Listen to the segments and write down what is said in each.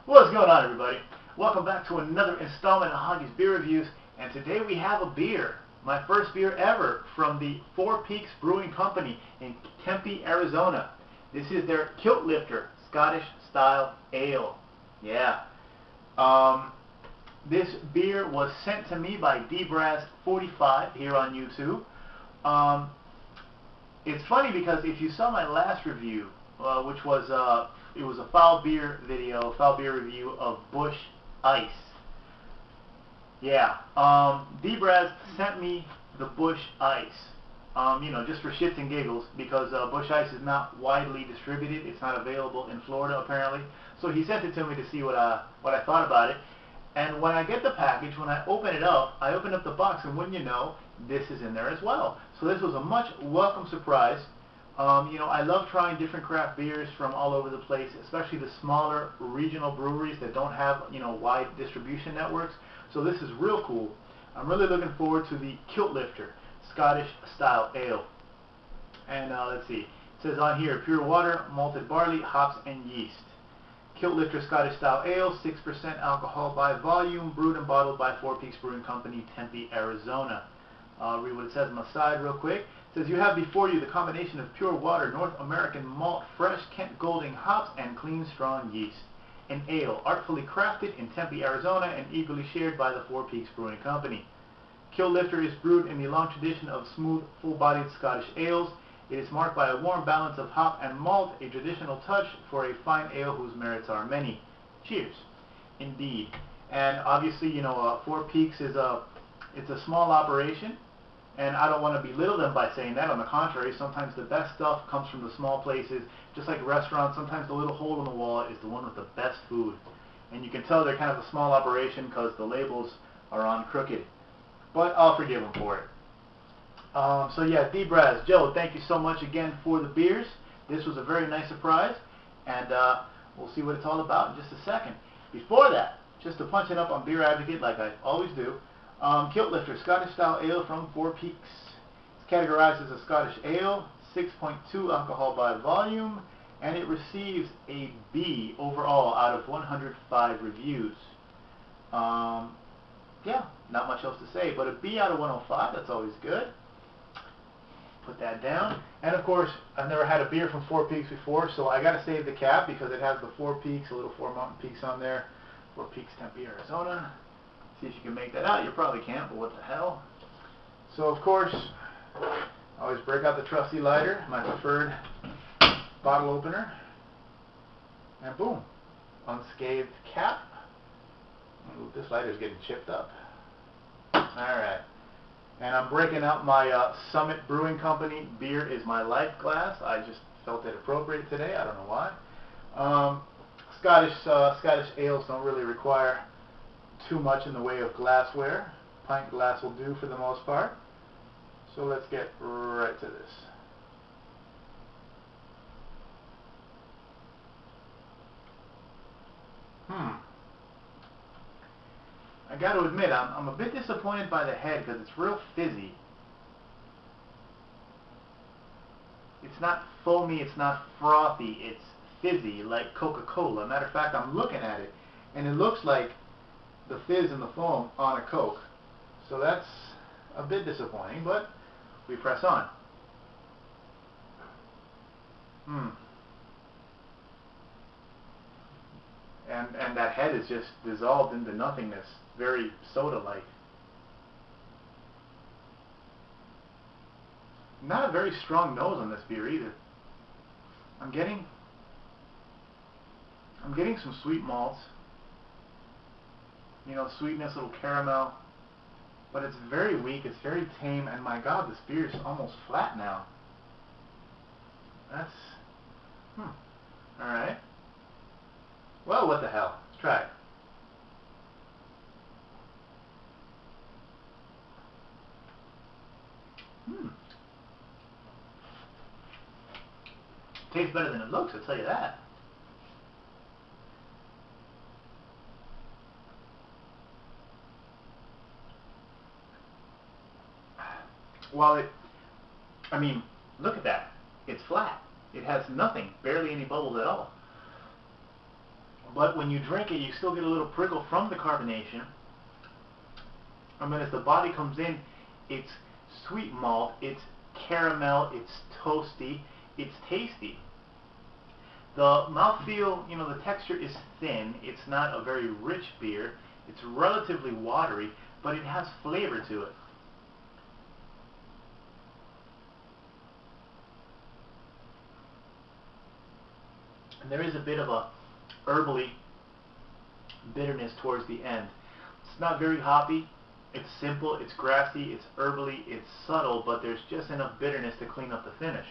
What's going on, everybody? Welcome back to another installment of Hoggie's Beer Reviews, and today we have a beer, my first beer ever, from the Four Peaks Brewing Company in Tempe, Arizona. This is their Kilt Lifter Scottish Style Ale. Yeah. This beer was sent to me by dbraz45 here on YouTube. It's funny because if you saw my last review, which was it was a foul beer review of Bush Ice. Yeah, dbraz sent me the Bush Ice, just for shits and giggles, because Bush Ice is not widely distributed. It's not available in Florida apparently. So he sent it to me to see what I thought about it. And when I get the package, when I open it up, I open up the box, and wouldn't you know, this is in there as well. So this was a much welcome surprise. I love trying different craft beers from all over the place, especially the smaller regional breweries that don't have, wide distribution networks. So this is real cool. I'm really looking forward to the Kilt Lifter Scottish Style Ale. And let's see. It says on here, pure water, malted barley, hops, and yeast. Kilt Lifter Scottish Style Ale, 6% alcohol by volume, brewed and bottled by Four Peaks Brewing Company, Tempe, Arizona. I'll read what it says on the side real quick. It says, you have before you the combination of pure water, North American malt, fresh Kent Golding hops, and clean, strong yeast. An ale artfully crafted in Tempe, Arizona, and eagerly shared by the Four Peaks Brewing Company. Kilt Lifter is brewed in the long tradition of smooth, full-bodied Scottish ales. It is marked by a warm balance of hop and malt, a traditional touch for a fine ale whose merits are many. Cheers. Indeed. And obviously, Four Peaks is it's a small operation, and I don't want to belittle them by saying that. On the contrary, sometimes the best stuff comes from the small places. Just like restaurants, sometimes the little hole in the wall is the one with the best food. And you can tell they're kind of a small operation because the labels are on crooked. But I'll forgive them for it. So yeah, dbraz, Joe, thank you so much again for the beers. This was a very nice surprise, and we'll see what it's all about in just a second. Before that, just to punch it up on Beer Advocate like I always do, Kilt Lifter Scottish Style Ale from Four Peaks. It's categorized as a Scottish ale, 6.2 alcohol by volume, and it receives a B overall out of 105 reviews. Yeah, not much else to say, but a B out of 105, that's always good. Put that down. And of course, I've never had a beer from Four Peaks before, so I got to save the cap because it has the Four Peaks, a little Four Mountain Peaks on there. Four Peaks, Tempe, Arizona. See if you can make that out. You probably can't, but what the hell. So of course, I always break out the trusty lighter, my preferred bottle opener. And boom, unscathed cap. Ooh, this lighter's getting chipped up. Alright. And I'm breaking out my Summit Brewing Company Beer Is My Life glass. I just felt it appropriate today. I don't know why. Scottish ales don't really require too much in the way of glassware. Pint glass will do for the most part. So let's get right to this. I got to admit, I'm a bit disappointed by the head because it's real fizzy. It's not foamy, it's not frothy, it's fizzy like Coca-Cola. Matter of fact, I'm looking at it, and it looks like the fizz and the foam on a Coke. So that's a bit disappointing, but we press on. And that head is just dissolved into nothingness. Very soda-like. Not a very strong nose on this beer either. I'm getting some sweet malts. Sweetness, little caramel. But it's very weak, it's very tame, and my God, this beer is almost flat now. That's... Alright. Well, what the hell? Let's try it. Tastes better than it looks, I'll tell you that. While look at that. It's flat. It has nothing, barely any bubbles at all. But when you drink it, you still get a little prickle from the carbonation. And then as the body comes in, it's sweet malt, it's caramel, it's toasty, it's tasty. The mouthfeel, you know, the texture is thin. It's not a very rich beer. It's relatively watery, but it has flavor to it. And there is a bit of a herbally bitterness towards the end. It's not very hoppy. It's simple, it's grassy, it's herbally, it's subtle, but there's just enough bitterness to clean up the finish.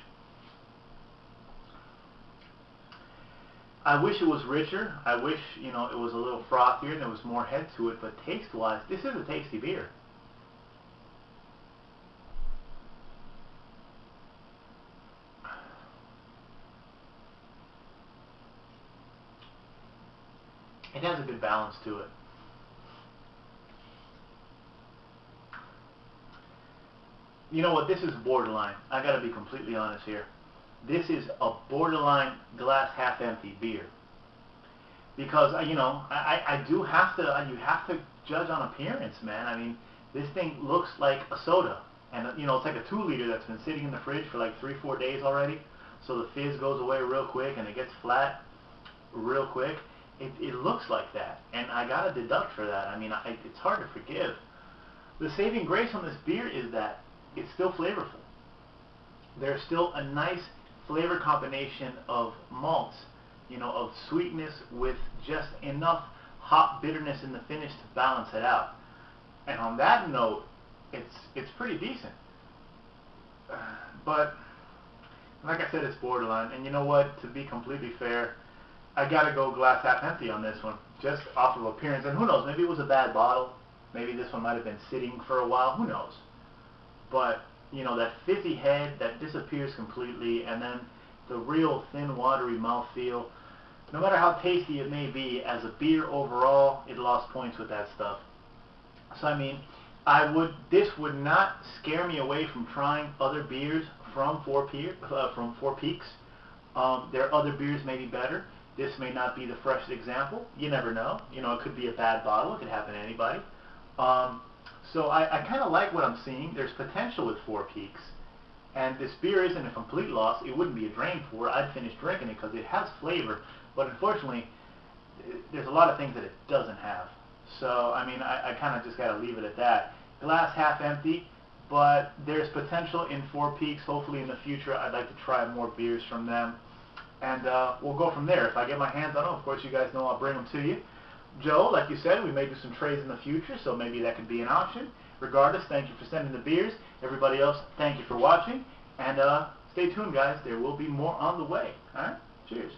I wish it was richer. I wish, you know, it was a little frothier and there was more head to it, but taste-wise, this is a tasty beer. It has a good balance to it. You know what, this is borderline. I gotta be completely honest here. This is a borderline glass half empty beer. Because, you know, I do have to, you have to judge on appearance, man. I mean, this thing looks like a soda. And, you know, it's like a 2-liter that's been sitting in the fridge for like 3-4 days already. So the fizz goes away real quick and it gets flat real quick. It looks like that. And I gotta deduct for that. I mean, it's hard to forgive. The saving grace on this beer is that it's still flavorful. There's still a nice flavor combination of malts, you know, of sweetness with just enough hop bitterness in the finish to balance it out. And on that note, it's pretty decent. But like I said, it's borderline. And you know what? To be completely fair, I gotta go glass half empty on this one, just off of appearance. And who knows? Maybe it was a bad bottle. Maybe this one might have been sitting for a while. Who knows? But, you know, that fizzy head, that disappears completely, and then the real thin, watery mouthfeel. No matter how tasty it may be, as a beer overall, it lost points with that stuff. So, I mean, this would not scare me away from trying other beers from Four Peaks. Their other beers may be better. This may not be the freshest example. You never know. You know, it could be a bad bottle. It could happen to anybody. So I kind of like what I'm seeing. There's potential with Four Peaks. And this beer isn't a complete loss. It wouldn't be a drain pour. I'd finish drinking it because it has flavor. But unfortunately, there's a lot of things that it doesn't have. So, I mean, I kind of just got to leave it at that. Glass half empty, but there's potential in Four Peaks. Hopefully in the future, I'd like to try more beers from them. And we'll go from there. If I get my hands on them, of course, you guys know I'll bring them to you. Joe, like you said, we may do some trades in the future, so maybe that could be an option. Regardless, thank you for sending the beers. Everybody else, thank you for watching. And stay tuned, guys. There will be more on the way. All right? Cheers.